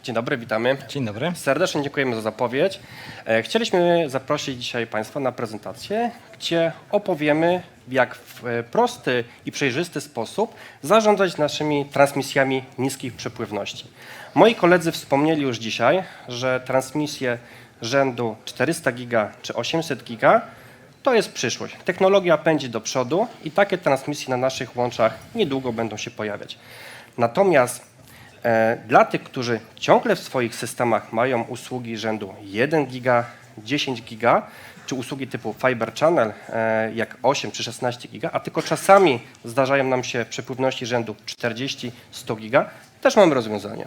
Dzień dobry, witamy. Dzień dobry. Serdecznie dziękujemy za zapowiedź. Chcieliśmy zaprosić dzisiaj Państwa na prezentację, gdzie opowiemy, jak w prosty i przejrzysty sposób zarządzać naszymi transmisjami niskich przepływności. Moi koledzy wspomnieli już dzisiaj, że transmisje rzędu 400 giga czy 800 giga to jest przyszłość. Technologia pędzi do przodu i takie transmisje na naszych łączach niedługo będą się pojawiać. Natomiast dla tych, którzy ciągle w swoich systemach mają usługi rzędu 1 giga, 10 giga, czy usługi typu Fiber Channel jak 8 czy 16 giga, a tylko czasami zdarzają nam się przepływności rzędu 40-100 giga, też mamy rozwiązanie.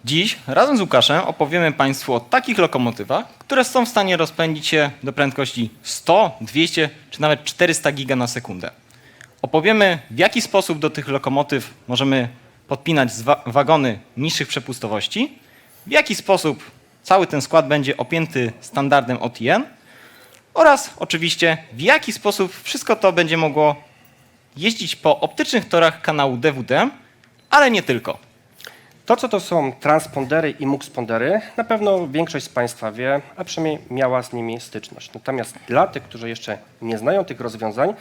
Dziś razem z Łukaszem opowiemy Państwu o takich lokomotywach, które są w stanie rozpędzić się do prędkości 100, 200 czy nawet 400 giga na sekundę. Opowiemy, w jaki sposób do tych lokomotyw możemy podpinać wagony niższych przepustowości, w jaki sposób cały ten skład będzie opięty standardem OTN oraz oczywiście w jaki sposób wszystko to będzie mogło jeździć po optycznych torach kanału DWDM, ale nie tylko. To są transpondery i muxpondery, na pewno większość z Państwa wie, a przynajmniej miała z nimi styczność. Natomiast dla tych, którzy jeszcze nie znają tych rozwiązań,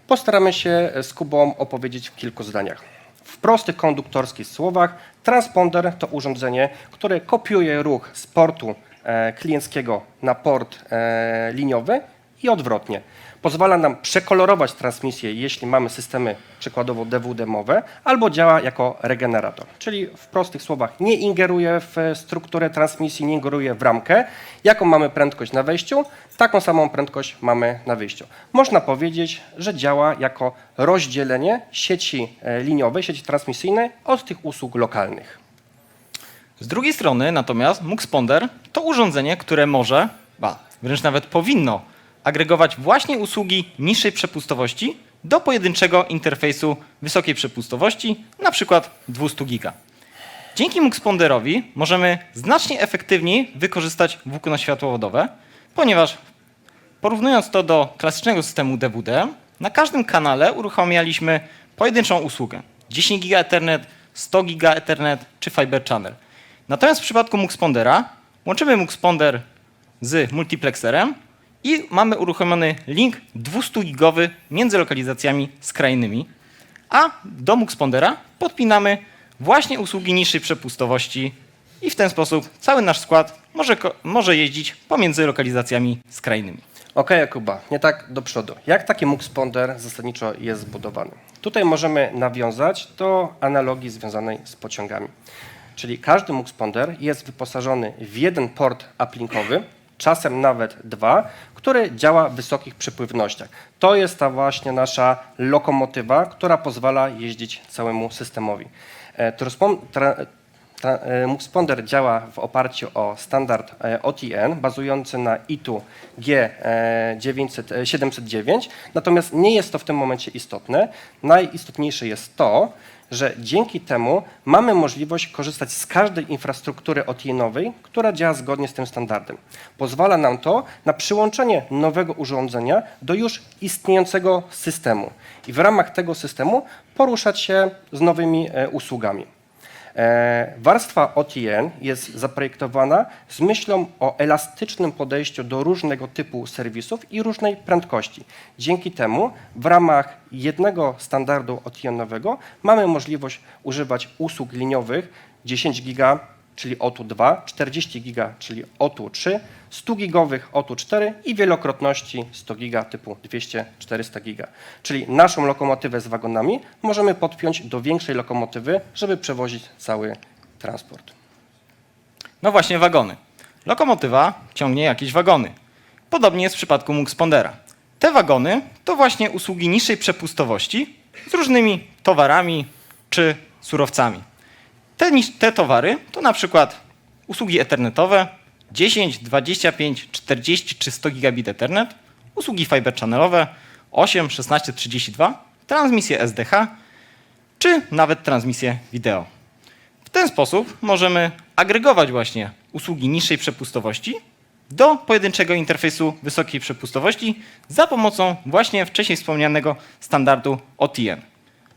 postaramy się z Kubą opowiedzieć w kilku zdaniach. W prostych konduktorskich słowach, transponder to urządzenie, które kopiuje ruch z portu klienckiego na port liniowy i odwrotnie. Pozwala nam przekolorować transmisję, jeśli mamy systemy przykładowo DWDM-owe, albo działa jako regenerator. Czyli w prostych słowach nie ingeruje w strukturę transmisji, nie ingeruje w ramkę. Jaką mamy prędkość na wejściu, taką samą prędkość mamy na wyjściu. Można powiedzieć, że działa jako rozdzielenie sieci liniowej, sieci transmisyjnej od tych usług lokalnych. Z drugiej strony natomiast muxponder to urządzenie, które może, wręcz nawet powinno agregować właśnie usługi niższej przepustowości do pojedynczego interfejsu wysokiej przepustowości, na przykład 200 giga. Dzięki muxponderowi możemy znacznie efektywniej wykorzystać włókno światłowodowe, ponieważ porównując to do klasycznego systemu DWDM, na każdym kanale uruchamialiśmy pojedynczą usługę 10 giga Ethernet, 100 giga Ethernet czy Fiber Channel. Natomiast w przypadku muxpondera łączymy muxponder z multiplexerem i mamy uruchomiony link 200-gigowy między lokalizacjami skrajnymi, a do muxpondera podpinamy właśnie usługi niższej przepustowości i w ten sposób cały nasz skład może jeździć pomiędzy lokalizacjami skrajnymi. Okej, Jakuba, nie tak do przodu. Jak taki muxponder zasadniczo jest zbudowany? Tutaj możemy nawiązać do analogii związanej z pociągami. Czyli każdy muxponder jest wyposażony w jeden port uplinkowy, czasem nawet dwa, który działa w wysokich przepływnościach. To jest ta właśnie nasza lokomotywa, która pozwala jeździć całemu systemowi. Muxponder działa w oparciu o standard OTN bazujący na ITU G709, natomiast nie jest to w tym momencie istotne. Najistotniejsze jest to, że dzięki temu mamy możliwość korzystać z każdej infrastruktury OTN-owej, która działa zgodnie z tym standardem. Pozwala nam to na przyłączenie nowego urządzenia do już istniejącego systemu i w ramach tego systemu poruszać się z nowymi usługami. Warstwa OTN jest zaprojektowana z myślą o elastycznym podejściu do różnego typu serwisów i różnej prędkości. Dzięki temu w ramach jednego standardu OTN-owego mamy możliwość używać usług liniowych 10 giga, czyli OTU2, 40 giga, czyli OTU3, 100 gigowych OTU4 i wielokrotności 100 giga typu 200-400 giga. Czyli naszą lokomotywę z wagonami możemy podpiąć do większej lokomotywy, żeby przewozić cały transport. No właśnie wagony. Lokomotywa ciągnie jakieś wagony. Podobnie jest w przypadku muxpondera. Te wagony to właśnie usługi niższej przepustowości z różnymi towarami czy surowcami. Te towary to na przykład usługi ethernetowe 10, 25, 40 czy 100 gigabit Ethernet, usługi fiber channelowe 8, 16, 32, transmisje SDH czy nawet transmisje wideo. W ten sposób możemy agregować właśnie usługi niższej przepustowości do pojedynczego interfejsu wysokiej przepustowości za pomocą właśnie wcześniej wspomnianego standardu OTN.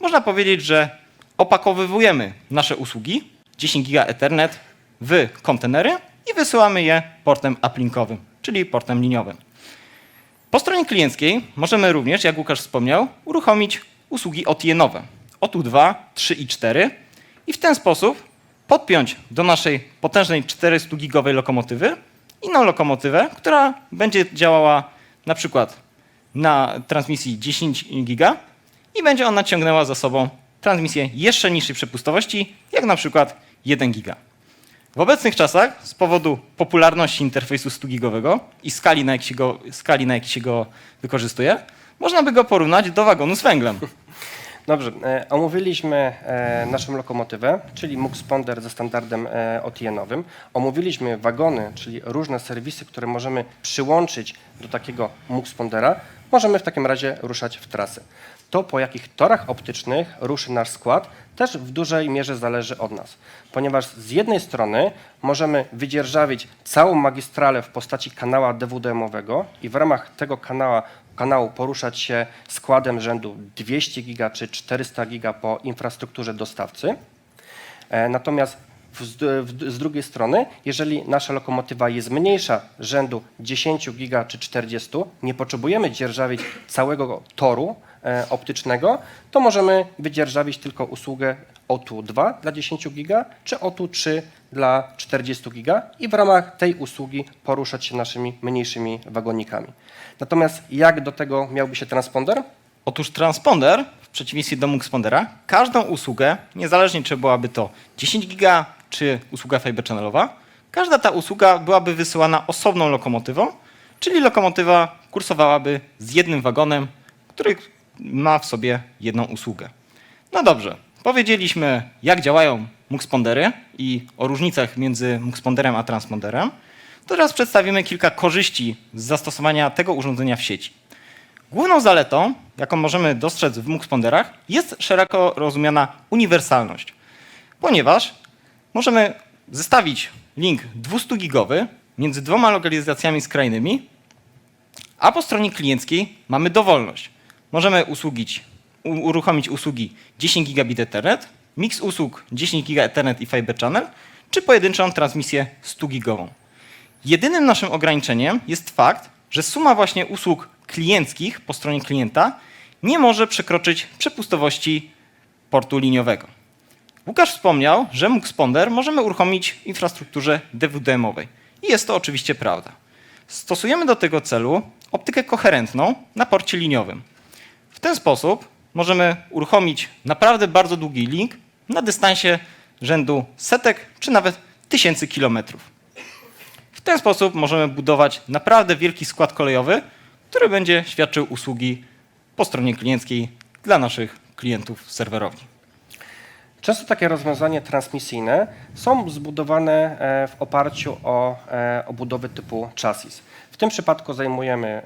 Można powiedzieć, że opakowywujemy nasze usługi 10 giga Ethernet, w kontenery i wysyłamy je portem uplinkowym, czyli portem liniowym. Po stronie klienckiej możemy również, jak Łukasz wspomniał, uruchomić usługi OTN-owe, OTU 2, 3 i 4 i w ten sposób podpiąć do naszej potężnej 400-gigowej lokomotywy inną lokomotywę, która będzie działała na przykład na transmisji 10 giga i będzie ona ciągnęła za sobą transmisję jeszcze niższej przepustowości, jak na przykład 1 giga. W obecnych czasach z powodu popularności interfejsu 100-gigowego i skali, na jakiej się go wykorzystuje, można by go porównać do wagonu z węglem. Dobrze, omówiliśmy naszą lokomotywę, czyli MUX-Ponder ze standardem OTN-owym. Omówiliśmy wagony, czyli różne serwisy, które możemy przyłączyć do takiego MUX-Pondera. Możemy w takim razie ruszać w trasę. To, po jakich torach optycznych ruszy nasz skład, też w dużej mierze zależy od nas, ponieważ z jednej strony możemy wydzierżawić całą magistralę w postaci kanała DWDM-owego i w ramach tego kanału poruszać się składem rzędu 200 giga czy 400 giga po infrastrukturze dostawcy. Natomiast z drugiej strony, jeżeli nasza lokomotywa jest mniejsza, rzędu 10 giga czy 40, nie potrzebujemy dzierżawić całego toru optycznego, to możemy wydzierżawić tylko usługę OTU 2 dla 10 giga czy OTU 3 dla 40 giga i w ramach tej usługi poruszać się naszymi mniejszymi wagonikami. Natomiast jak do tego miałby się transponder? Otóż transponder, w przeciwieństwie do MUX-Pondera, każdą usługę, niezależnie czy byłaby to 10 giga czy usługa fiber channelowa, każda ta usługa byłaby wysyłana osobną lokomotywą, czyli lokomotywa kursowałaby z jednym wagonem, który ma w sobie jedną usługę. No dobrze, powiedzieliśmy jak działają MUX-Pondery i o różnicach między MUX-Ponderem a transponderem. To teraz przedstawimy kilka korzyści z zastosowania tego urządzenia w sieci. Główną zaletą, jaką możemy dostrzec w MUX-Ponderach, jest szeroko rozumiana uniwersalność, ponieważ możemy zestawić link 200-gigowy między dwoma lokalizacjami skrajnymi, a po stronie klienckiej mamy dowolność. Możemy uruchomić usługi 10 gigabit Ethernet, miks usług 10 giga Ethernet i Fiber Channel, czy pojedynczą transmisję 100-gigową. Jedynym naszym ograniczeniem jest fakt, że suma właśnie usług klienckich po stronie klienta nie może przekroczyć przepustowości portu liniowego. Łukasz wspomniał, że MUX-Ponder możemy uruchomić w infrastrukturze DWDM-owej. I jest to oczywiście prawda. Stosujemy do tego celu optykę koherentną na porcie liniowym. W ten sposób możemy uruchomić naprawdę bardzo długi link na dystansie rzędu setek czy nawet tysięcy kilometrów. W ten sposób możemy budować naprawdę wielki skład kolejowy, który będzie świadczył usługi po stronie klienckiej dla naszych klientów serwerowni. Często takie rozwiązania transmisyjne są zbudowane w oparciu o obudowy typu chassis. W tym przypadku zajmujemy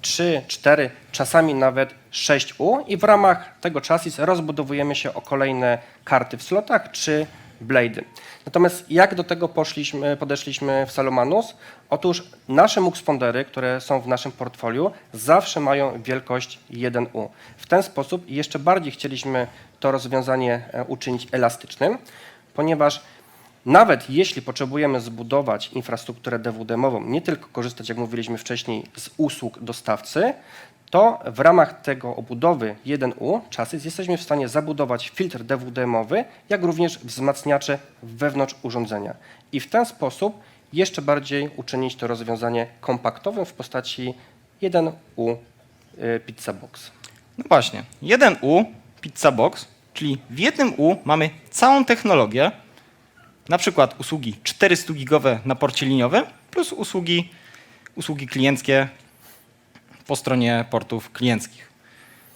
3, 4, czasami nawet 6 U i w ramach tego chassis rozbudowujemy się o kolejne karty w slotach czy blade'y. Natomiast jak do tego podeszliśmy w Salomanus? Otóż nasze MUX-Pondery, które są w naszym portfolio, zawsze mają wielkość 1U. W ten sposób jeszcze bardziej chcieliśmy to rozwiązanie uczynić elastycznym, ponieważ nawet jeśli potrzebujemy zbudować infrastrukturę DWDM-ową, nie tylko korzystać, jak mówiliśmy wcześniej, z usług dostawcy, to w ramach tego obudowy 1U chassis jesteśmy w stanie zabudować filtr DWDM-owy, jak również wzmacniacze wewnątrz urządzenia. I w ten sposób jeszcze bardziej uczynić to rozwiązanie kompaktowym w postaci 1U Pizza Box. No właśnie, 1U Pizza Box, czyli w jednym U mamy całą technologię, na przykład usługi 400-gigowe na porcie liniowym plus usługi klienckie po stronie portów klienckich.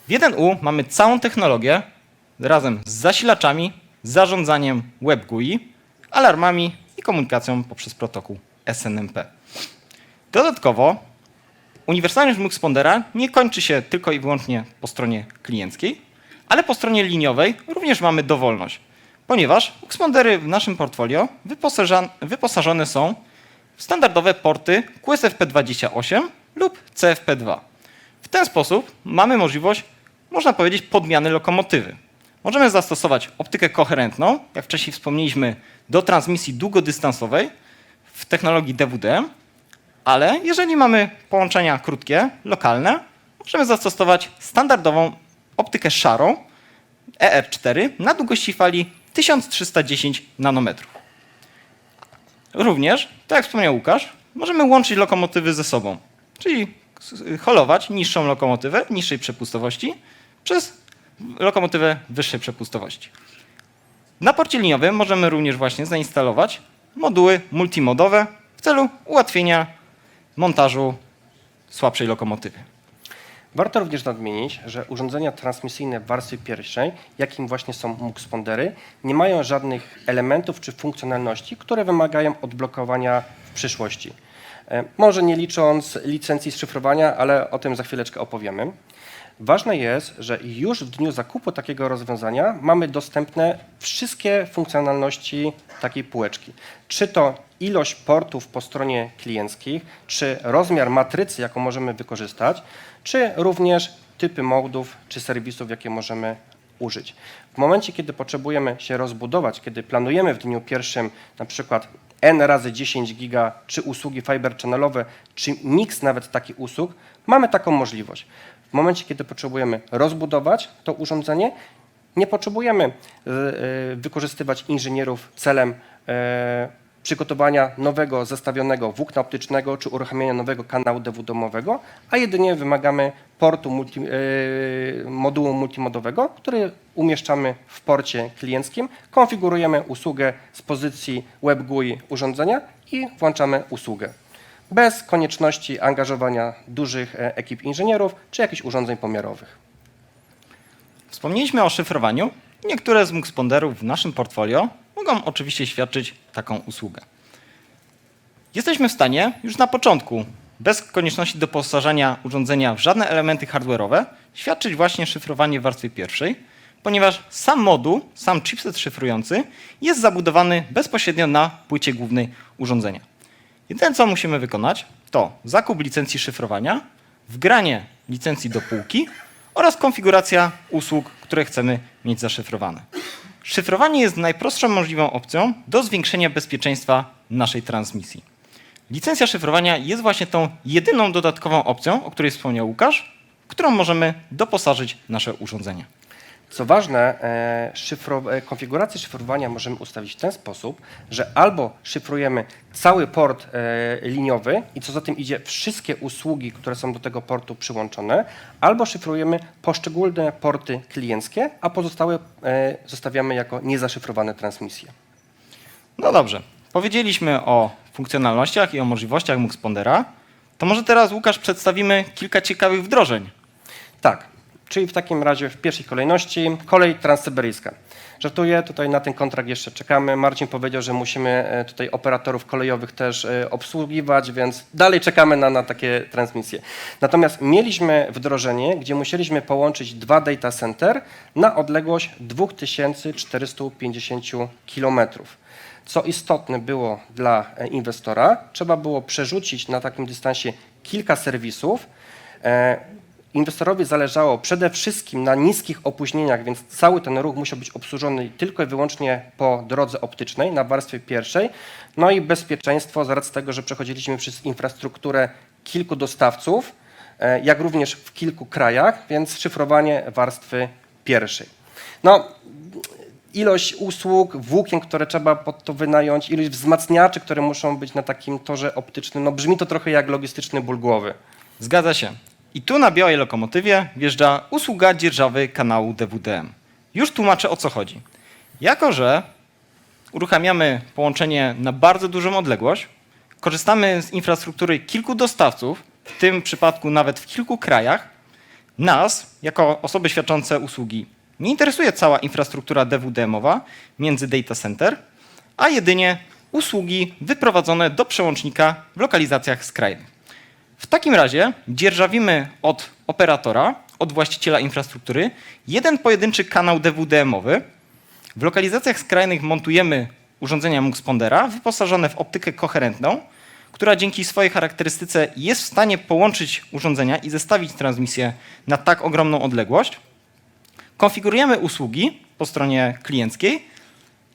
W 1U mamy całą technologię razem z zasilaczami, zarządzaniem web GUI, alarmami i komunikacją poprzez protokół SNMP. Dodatkowo uniwersalność MUX-Pondera nie kończy się tylko i wyłącznie po stronie klienckiej, ale po stronie liniowej również mamy dowolność, ponieważ MUX-Pondery w naszym portfolio wyposażone są w standardowe porty QSFP28 lub CFP2. W ten sposób mamy możliwość, można powiedzieć, podmiany lokomotywy. możemy zastosować optykę koherentną, jak wcześniej wspomnieliśmy, do transmisji długodystansowej w technologii DWDM, ale jeżeli mamy połączenia krótkie, lokalne, możemy zastosować standardową optykę szarą ER4 na długości fali 1310 nanometrów. Również, tak jak wspomniał Łukasz, możemy łączyć lokomotywy ze sobą, czyli holować niższą lokomotywę niższej przepustowości przez lokomotywę wyższej przepustowości. Na porcie liniowym możemy również właśnie zainstalować moduły multimodowe w celu ułatwienia montażu słabszej lokomotywy. Warto również nadmienić, że urządzenia transmisyjne w warstwie pierwszej, jakim właśnie są muxpondery, nie mają żadnych elementów czy funkcjonalności, które wymagają odblokowania w przyszłości. Może nie licząc licencji szyfrowania, ale o tym za chwileczkę opowiemy. Ważne jest, że już w dniu zakupu takiego rozwiązania mamy dostępne wszystkie funkcjonalności takiej półeczki. Czy to ilość portów po stronie klienckiej, czy rozmiar matrycy, jaką możemy wykorzystać, czy również typy modów czy serwisów, jakie możemy użyć. W momencie, kiedy potrzebujemy się rozbudować, kiedy planujemy w dniu pierwszym na przykład N razy 10 giga, czy usługi fiber channel'owe, czy miks nawet takich usług, mamy taką możliwość. W momencie, kiedy potrzebujemy rozbudować to urządzenie, nie potrzebujemy wykorzystywać inżynierów celem przygotowania nowego zestawionego włókna optycznego czy uruchamiania nowego kanału DWDM-owego, a jedynie wymagamy portu modułu multimodowego, który umieszczamy w porcie klienckim, konfigurujemy usługę z pozycji Web GUI urządzenia i włączamy usługę. Bez konieczności angażowania dużych ekip inżynierów czy jakichś urządzeń pomiarowych. Wspomnieliśmy o szyfrowaniu. Niektóre z muxponderów w naszym portfolio mogą oczywiście świadczyć taką usługę. Jesteśmy w stanie już na początku, bez konieczności doposażania urządzenia w żadne elementy hardware'owe, świadczyć właśnie szyfrowanie w warstwie pierwszej, ponieważ sam moduł, sam chipset szyfrujący jest zabudowany bezpośrednio na płycie głównej urządzenia. Jedyne, co musimy wykonać, to zakup licencji szyfrowania, wgranie licencji do półki oraz konfiguracja usług, które chcemy mieć zaszyfrowane. Szyfrowanie jest najprostszą możliwą opcją do zwiększenia bezpieczeństwa naszej transmisji. Licencja szyfrowania jest właśnie tą jedyną dodatkową opcją, o której wspomniał Łukasz, w którą możemy doposażyć nasze urządzenie. Co ważne, konfigurację szyfrowania możemy ustawić w ten sposób, że albo szyfrujemy cały port liniowy i co za tym idzie wszystkie usługi, które są do tego portu przyłączone, albo szyfrujemy poszczególne porty klienckie, a pozostałe zostawiamy jako niezaszyfrowane transmisje. No dobrze, powiedzieliśmy o funkcjonalnościach i o możliwościach muxpondera. To może teraz, Łukasz, przedstawimy kilka ciekawych wdrożeń. Tak. Czyli w takim razie w pierwszej kolejności kolej transsyberyjska. Żartuję, tutaj na ten kontrakt jeszcze czekamy. Marcin powiedział, że musimy tutaj operatorów kolejowych też obsługiwać, więc dalej czekamy na takie transmisje. Natomiast mieliśmy wdrożenie, gdzie musieliśmy połączyć 2 data center na odległość 2450 km. Co istotne było dla inwestora, trzeba było przerzucić na takim dystansie kilka serwisów. Inwestorowi zależało przede wszystkim na niskich opóźnieniach, więc cały ten ruch musiał być obsłużony tylko i wyłącznie po drodze optycznej na warstwie pierwszej. No i bezpieczeństwo z racji tego, że przechodziliśmy przez infrastrukturę kilku dostawców, jak również w kilku krajach, więc szyfrowanie warstwy pierwszej. No, ilość usług, włókien, które trzeba pod to wynająć, ilość wzmacniaczy, które muszą być na takim torze optycznym, no brzmi to trochę jak logistyczny ból głowy. Zgadza się. I tu na białej lokomotywie wjeżdża usługa dzierżawy kanału DWDM. Już tłumaczę, o co chodzi. Jako że uruchamiamy połączenie na bardzo dużą odległość, korzystamy z infrastruktury kilku dostawców, w tym przypadku nawet w kilku krajach, nas, jako osoby świadczące usługi, nie interesuje cała infrastruktura DWDM-owa między data center, a jedynie usługi wyprowadzone do przełącznika w lokalizacjach skrajnych. W takim razie dzierżawimy od operatora, od właściciela infrastruktury, jeden pojedynczy kanał DWDM-owy. W lokalizacjach skrajnych montujemy urządzenia muxpondera wyposażone w optykę koherentną, która dzięki swojej charakterystyce jest w stanie połączyć urządzenia i zestawić transmisję na tak ogromną odległość. Konfigurujemy usługi po stronie klienckiej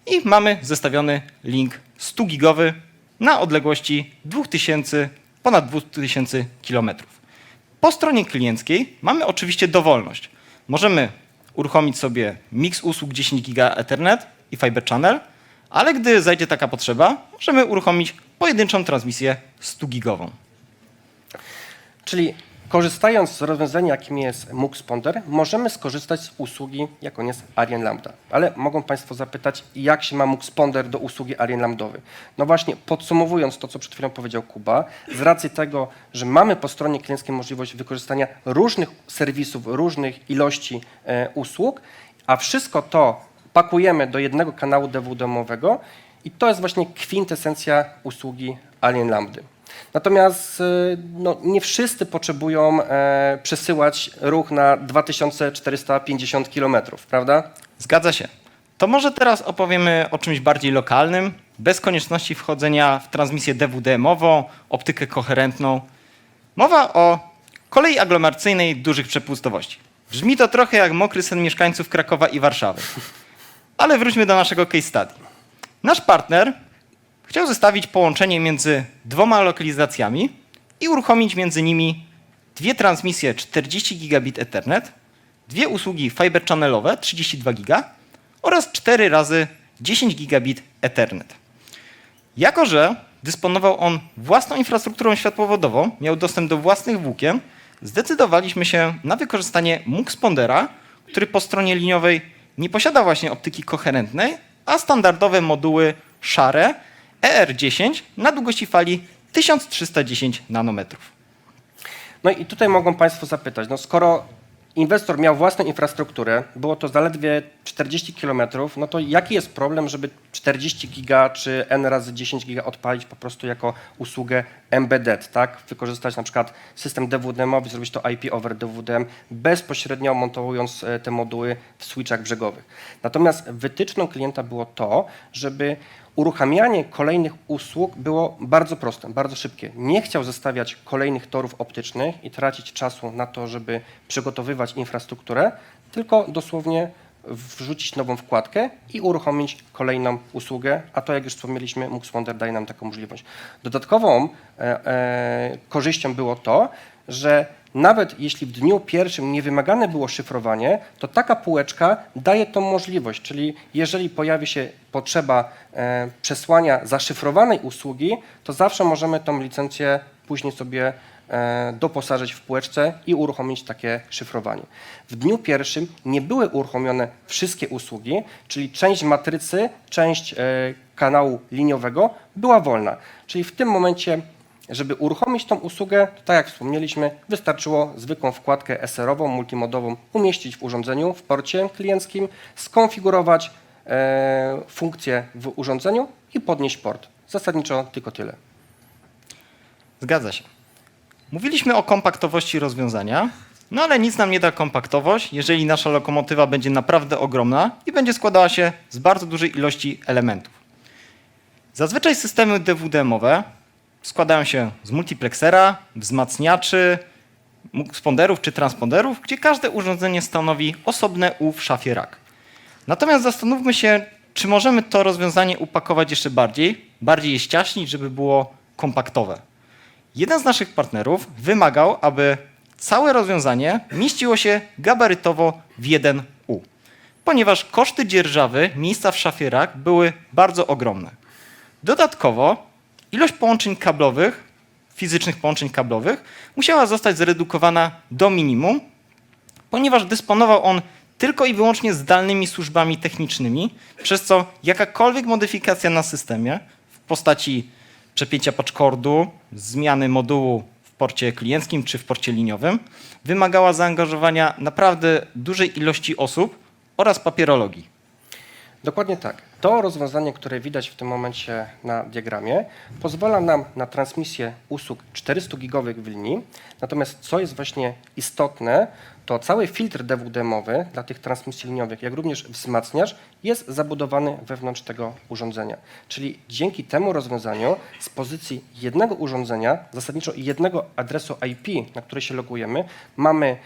i mamy zestawiony link 100 gigowy na odległości 2000, ponad 2000 km. Po stronie klienckiej mamy oczywiście dowolność. Możemy uruchomić sobie miks usług 10 giga Ethernet i Fiber Channel, ale gdy zajdzie taka potrzeba, możemy uruchomić pojedynczą transmisję 100 gigową. Czyli korzystając z rozwiązania, jakim jest MUX-Ponder, możemy skorzystać z usługi, jaką jest Arien Lambda. Ale mogą Państwo zapytać, jak się ma MUX-Ponder do usługi Arien Lambdowej. No właśnie, podsumowując to, co przed chwilą powiedział Kuba, z racji tego, że mamy po stronie klienckiej możliwość wykorzystania różnych serwisów, różnych ilości usług, a wszystko to pakujemy do jednego kanału DWDM-owego i to jest właśnie kwintesencja usługi Arien Lambdy. Natomiast no, nie wszyscy potrzebują przesyłać ruch na 2450 km, prawda? Zgadza się. To może teraz opowiemy o czymś bardziej lokalnym, bez konieczności wchodzenia w transmisję DWDM-ową, optykę koherentną. Mowa o kolei aglomeracyjnej dużych przepustowości. Brzmi to trochę jak mokry sen mieszkańców Krakowa i Warszawy. Ale wróćmy do naszego case study. Nasz partner chciał zestawić połączenie między dwoma lokalizacjami i uruchomić między nimi dwie transmisje 40 gigabit Ethernet, dwie usługi Fiber Channelowe 32 giga oraz 4 razy 10 gigabit Ethernet. Jako że dysponował on własną infrastrukturą światłowodową, miał dostęp do własnych włókien, zdecydowaliśmy się na wykorzystanie MUX-Pondera, który po stronie liniowej nie posiada właśnie optyki koherentnej, a standardowe moduły szare ER10 na długości fali 1310 nanometrów. No i tutaj mogą Państwo zapytać, no skoro inwestor miał własną infrastrukturę, było to zaledwie 40 km, no to jaki jest problem, żeby 40 giga czy N razy 10 giga odpalić po prostu jako usługę embedded, tak? Wykorzystać na przykład system DWDM-owy, zrobić to IP over DWDM, bezpośrednio montowując te moduły w switchach brzegowych. Natomiast wytyczną klienta było to, żeby uruchamianie kolejnych usług było bardzo proste, bardzo szybkie. Nie chciał zestawiać kolejnych torów optycznych i tracić czasu na to, żeby przygotowywać infrastrukturę, tylko dosłownie wrzucić nową wkładkę i uruchomić kolejną usługę, a to, jak już wspomnieliśmy, MUX-Ponder daje nam taką możliwość. Dodatkową korzyścią było to, że nawet jeśli w dniu pierwszym nie wymagane było szyfrowanie, to taka półeczka daje tą możliwość, czyli jeżeli pojawi się potrzeba przesłania zaszyfrowanej usługi, to zawsze możemy tą licencję później sobie doposażyć w półeczce i uruchomić takie szyfrowanie. W dniu pierwszym nie były uruchomione wszystkie usługi, czyli część matrycy, część kanału liniowego była wolna. Czyli w tym momencie, żeby uruchomić tą usługę, to tak jak wspomnieliśmy, wystarczyło zwykłą wkładkę SR-ową, multimodową umieścić w urządzeniu, w porcie klienckim, skonfigurować funkcję w urządzeniu i podnieść port. Zasadniczo tylko tyle. Zgadza się. Mówiliśmy o kompaktowości rozwiązania, no ale nic nam nie da kompaktowość, jeżeli nasza lokomotywa będzie naprawdę ogromna i będzie składała się z bardzo dużej ilości elementów. Zazwyczaj systemy DWDM-owe składają się z multiplexera, wzmacniaczy, MUX-ponderów czy transponderów, gdzie każde urządzenie stanowi osobne U w szafie rack. Natomiast zastanówmy się, czy możemy to rozwiązanie upakować jeszcze bardziej je ściaśnić, żeby było kompaktowe. Jeden z naszych partnerów wymagał, aby całe rozwiązanie mieściło się gabarytowo w 1 U, ponieważ koszty dzierżawy miejsca w szafie rack były bardzo ogromne. Dodatkowo ilość połączeń kablowych, fizycznych połączeń kablowych musiała zostać zredukowana do minimum, ponieważ dysponował on tylko i wyłącznie zdalnymi służbami technicznymi, przez co jakakolwiek modyfikacja na systemie w postaci przepięcia patchcordu, zmiany modułu w porcie klienckim czy w porcie liniowym wymagała zaangażowania naprawdę dużej ilości osób oraz papierologii. Dokładnie tak. To rozwiązanie, które widać w tym momencie na diagramie, pozwala nam na transmisję usług 400-gigowych w linii. Natomiast co jest właśnie istotne, to cały filtr DWDM-owy dla tych transmisji liniowych, jak również wzmacniacz jest zabudowany wewnątrz tego urządzenia. Czyli dzięki temu rozwiązaniu z pozycji jednego urządzenia, zasadniczo jednego adresu IP, na który się logujemy, mamy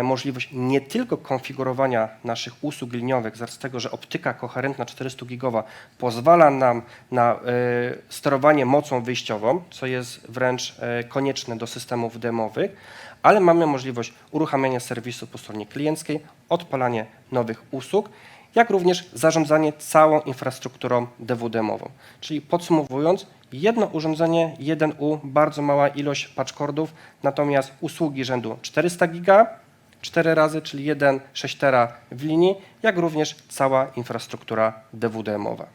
możliwość nie tylko konfigurowania naszych usług liniowych, z racji tego, że optyka koherentna 400-gigowa pozwala nam na sterowanie mocą wyjściową, co jest wręcz konieczne do systemów demowych, ale mamy możliwość uruchamiania serwisu po stronie klienckiej, odpalanie nowych usług, jak również zarządzanie całą infrastrukturą DWDM-ową. Czyli podsumowując, jedno urządzenie, 1U, bardzo mała ilość patchcordów, natomiast usługi rzędu 400 giga, 4 razy, czyli 1,6 tera w linii, jak również cała infrastruktura DWDM-owa.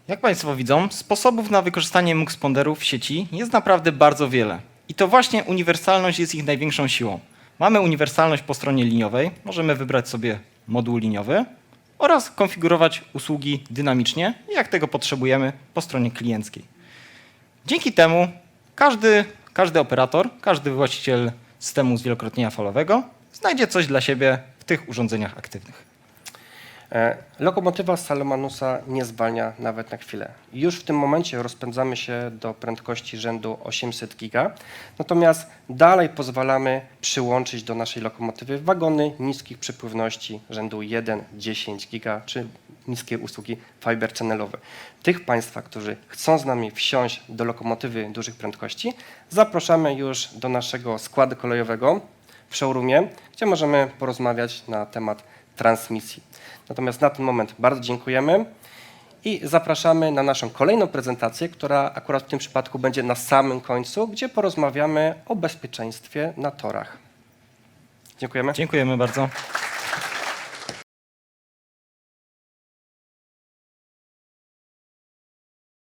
Jak Państwo widzą, sposobów na wykorzystanie muxponderów w sieci jest naprawdę bardzo wiele. I to właśnie uniwersalność jest ich największą siłą. Mamy uniwersalność po stronie liniowej, możemy wybrać sobie moduł liniowy oraz konfigurować usługi dynamicznie, jak tego potrzebujemy po stronie klienckiej. Dzięki temu każdy operator, każdy właściciel systemu zwielokrotnienia falowego znajdzie coś dla siebie w tych urządzeniach aktywnych. Lokomotywa Salomonusa nie zwalnia nawet na chwilę. Już w tym momencie rozpędzamy się do prędkości rzędu 800 giga, natomiast dalej pozwalamy przyłączyć do naszej lokomotywy wagony niskich przepływności rzędu 1-10 giga, czy niskie usługi fiber channelowe. Tych Państwa, którzy chcą z nami wsiąść do lokomotywy dużych prędkości, zapraszamy już do naszego składu kolejowego w showroomie, gdzie możemy porozmawiać na temat transmisji. Natomiast na ten moment bardzo dziękujemy i zapraszamy na naszą kolejną prezentację, która akurat w tym przypadku będzie na samym końcu, gdzie porozmawiamy o bezpieczeństwie na torach. Dziękujemy. Dziękujemy bardzo.